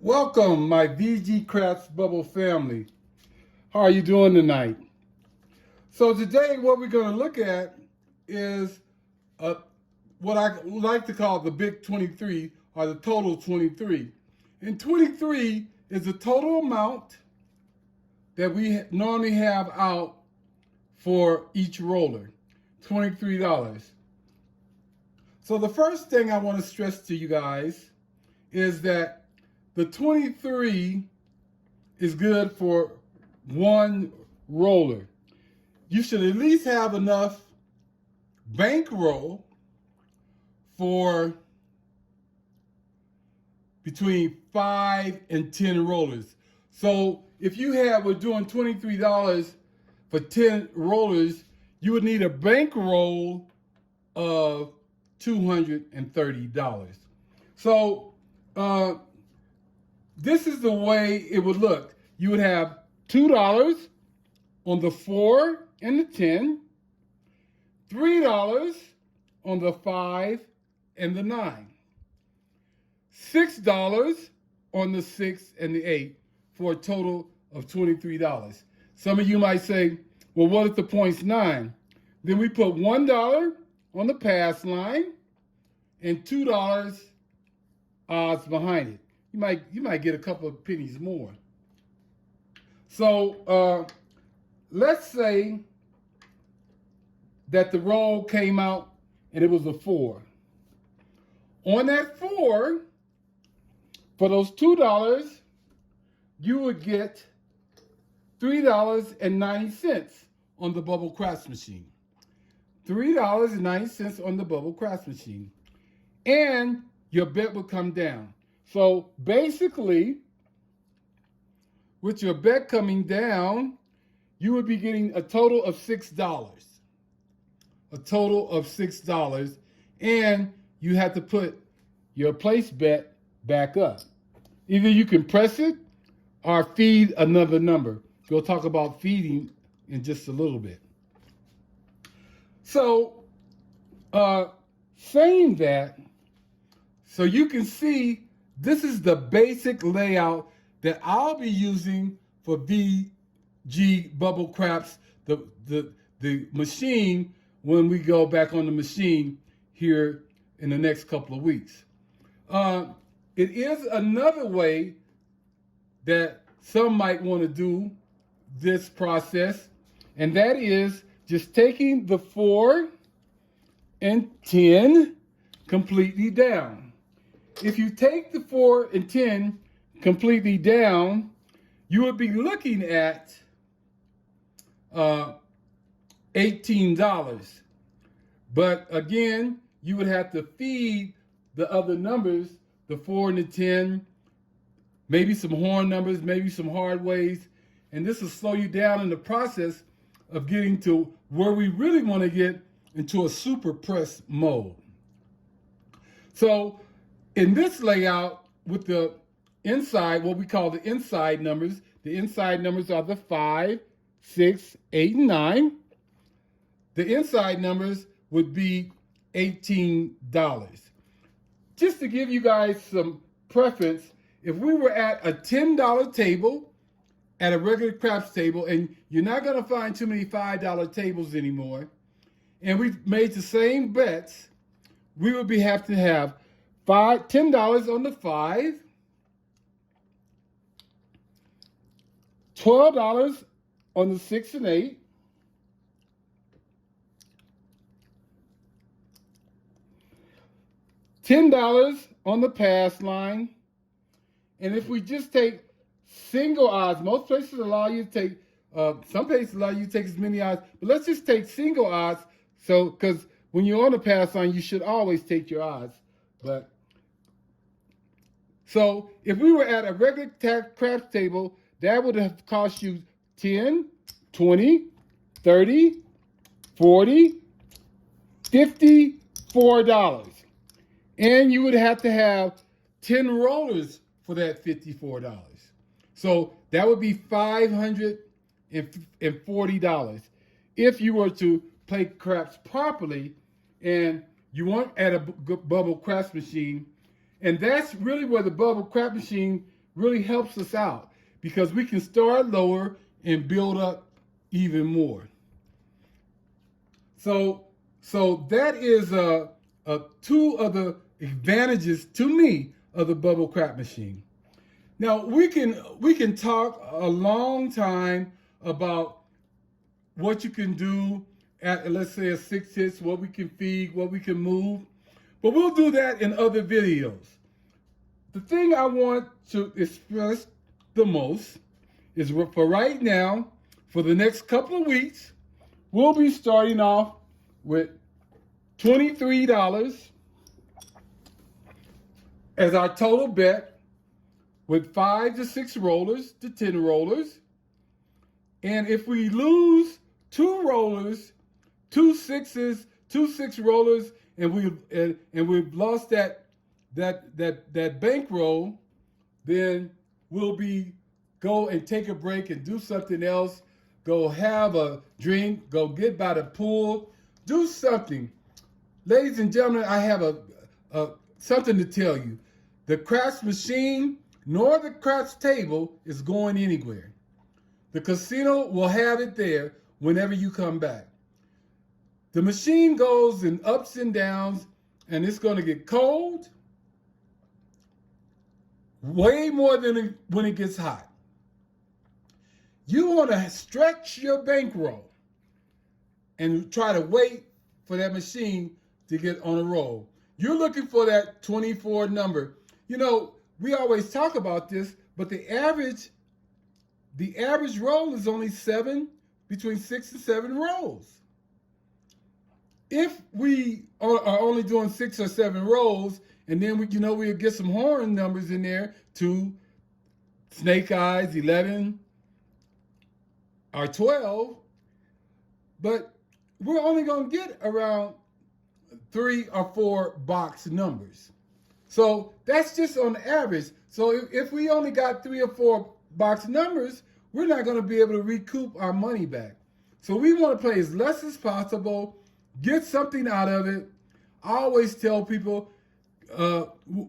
Welcome, my VG Crafts Bubble family. How are you doing tonight? So today what we're going to look at is what I like to call the big 23, or the total 23. And 23 is the total amount that we normally have out for each roller, $23. So the first thing I want to stress to you guys is that the 23 is good for one roller. You should at least have enough bankroll for between 5 and 10 rollers. So if we're doing $23 for 10 rollers, you would need a bankroll of $230. So this is the way it would look. You would have $2 on the 4 and the 10, $3 on the 5 and the 9, $6 on the 6 and the 8, for a total of $23. Some of you might say, well, what if the point's 9? Then we put $1 on the pass line and $2 odds behind it. You might get a couple of pennies more. So let's say that the roll came out and it was a 4. On that 4, for those $2, you would get $3.90 on the Bubble Crafts machine. $3.90 on the Bubble Crafts machine. And your bet would come down. So basically, with your bet coming down, you would be getting a total of $6. A total of $6. And you have to put your place bet back up. Either you can press it or feed another number. We'll talk about feeding in just a little bit. So, saying that, so you can see this is the basic layout that I'll be using for VG Bubble Crafts, the machine, when we go back on the machine here in the next couple of weeks. It is another way that some might want to do this process, and that is just taking the 4 and 10 completely down. If you take the 4 and 10 completely down, you would be looking at $18. But again, you would have to feed the other numbers, the 4 and the 10, maybe some horn numbers, maybe some hard ways, and this will slow you down in the process of getting to where we really want to get, into a super press mode. So in this layout, with the inside, what we call the inside numbers are the 5, 6, 8, and 9. The inside numbers would be $18. Just to give you guys some preference, if we were at a $10 table, at a regular craps table, and you're not going to find too many $5 tables anymore, and we made the same bets, we would have to have $10 on the 5, $12 on the 6 and 8, $10 on the pass line, and if we just take single odds, most places allow you to take, some places allow you to take as many odds, but let's just take single odds, so, because when you're on the pass line, you should always take your odds. But so if we were at a regular craps table, that would have cost you 10, 20, 30, 40, $54. And you would have to have 10 rollers for that $54. So that would be $540 if you were to play craps properly and you want at a bubble craps machine. And that's really where the bubble crap machine really helps us out, because we can start lower and build up even more. So that is two of the advantages to me of the bubble crap machine. Now we can talk a long time about what you can do at, let's say, a 6 hits, what we can feed, what we can move, but we'll do that in other videos. The thing I want to express the most is, for right now, for the next couple of weeks, we'll be starting off with $23 as our total bet, with 5 to 6 rollers to 10 rollers. And if we lose 2 rollers, 2 sixes, 2 6 rollers, and we've lost that bankroll, then we'll go and take a break and do something else. Go have a drink, go get by the pool, do something. Ladies and gentlemen, I have something to tell you. The craps machine nor the craps table is going anywhere. The casino will have it there whenever you come back. The machine goes in ups and downs, and it's going to get cold way more than when it gets hot. You want to stretch your bankroll and try to wait for that machine to get on a roll. You're looking for that 24 number. You know, we always talk about this, but the average roll is only between 6 and 7 rolls. If we are only doing 6 or 7 rolls, and then we'll get some horn numbers in there, 2, snake eyes, 11, or 12, but we're only going to get around 3 or 4 box numbers. So that's just on average. So if we only got 3 or 4 box numbers, we're not going to be able to recoup our money back. So we want to play as less as possible, get something out of it. I always tell people,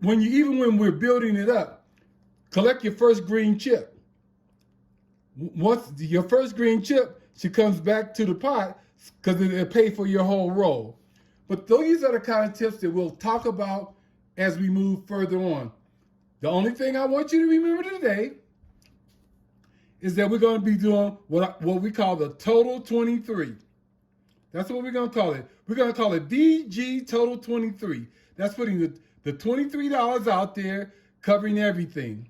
when we're building it up, collect your first green chip. Once your first green chip, she comes back to the pot, because it'll pay for your whole roll. But these are the kind of tips that we'll talk about as we move further on. The only thing I want you to remember today is that we're going to be doing what we call the total 23. That's what we're going to call it. We're going to call it VG Total 23. That's putting the $23 out there, covering everything.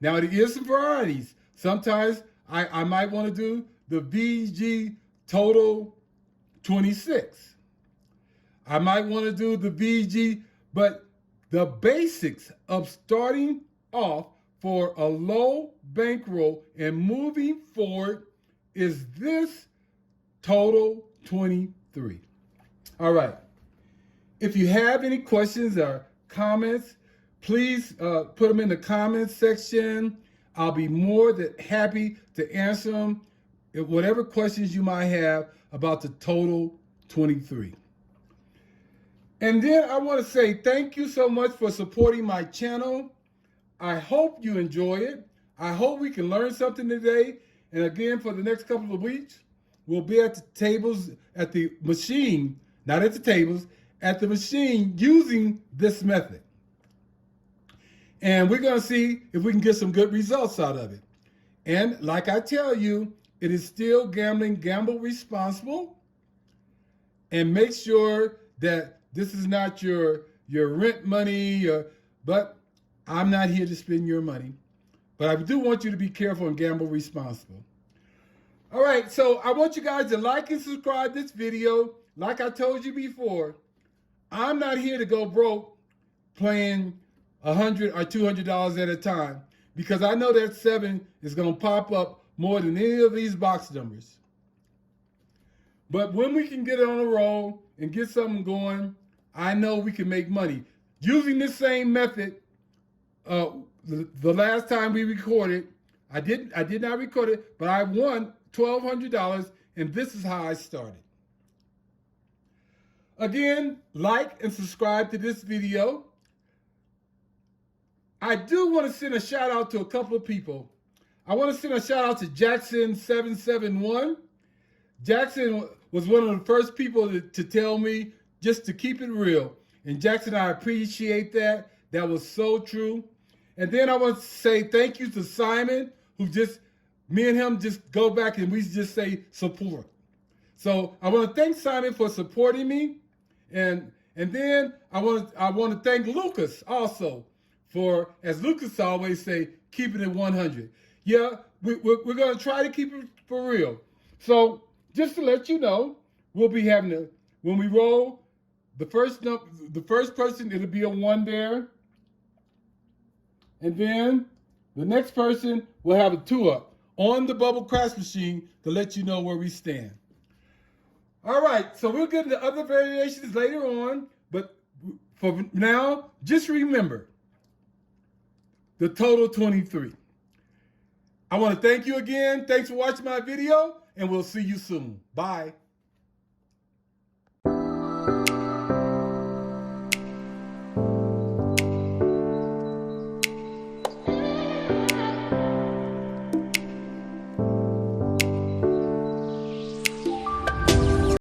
Now, there is some varieties. Sometimes I might want to do the VG Total 26. I might want to do the VG, but the basics of starting off for a low bankroll and moving forward is this Total 23. All right. If you have any questions or comments, please put them in the comments section. I'll be more than happy to answer them, whatever questions you might have about the Total 23. And then I want to say thank you so much for supporting my channel. I hope you enjoy it. I hope we can learn something today. And again, for the next couple of weeks, we'll be at the tables, at the machine, not at the tables, at the machine using this method. And we're going to see if we can get some good results out of it. And like I tell you, it is still gambling. Gamble responsible. And make sure that this is not your rent money, but I'm not here to spend your money. But I do want you to be careful and gamble responsible. All right, so I want you guys to like and subscribe this video. Like I told you before, I'm not here to go broke playing $100 or $200 at a time, because I know that 7 is going to pop up more than any of these box numbers. But when we can get it on a roll and get something going, I know we can make money. Using this same method, the last time we recorded, I did not record it, but I won $1,200, and this is how I started. again, like and subscribe to this video. I do want to send a shout out to a couple of people. I want to send a shout out to Jackson771. Jackson was one of the first people to tell me just to keep it real. And Jackson, I appreciate that. That was so true. And then I want to say thank you to Simon, who me and him just go back and we just say support. So I want to thank Simon for supporting me. And then I want to thank Lucas also for, as Lucas always say, keeping it 100. Yeah, we're going to try to keep it for real. So just to let you know, we'll be having when we roll the first person, it'll be a 1 there. And then the next person will have a 2 up on the bubble crash machine to let you know where we stand. All right, so we'll get into other variations later on, but for now, just remember the total 23. I want to thank you again. Thanks for watching my video, and we'll see you soon. Bye.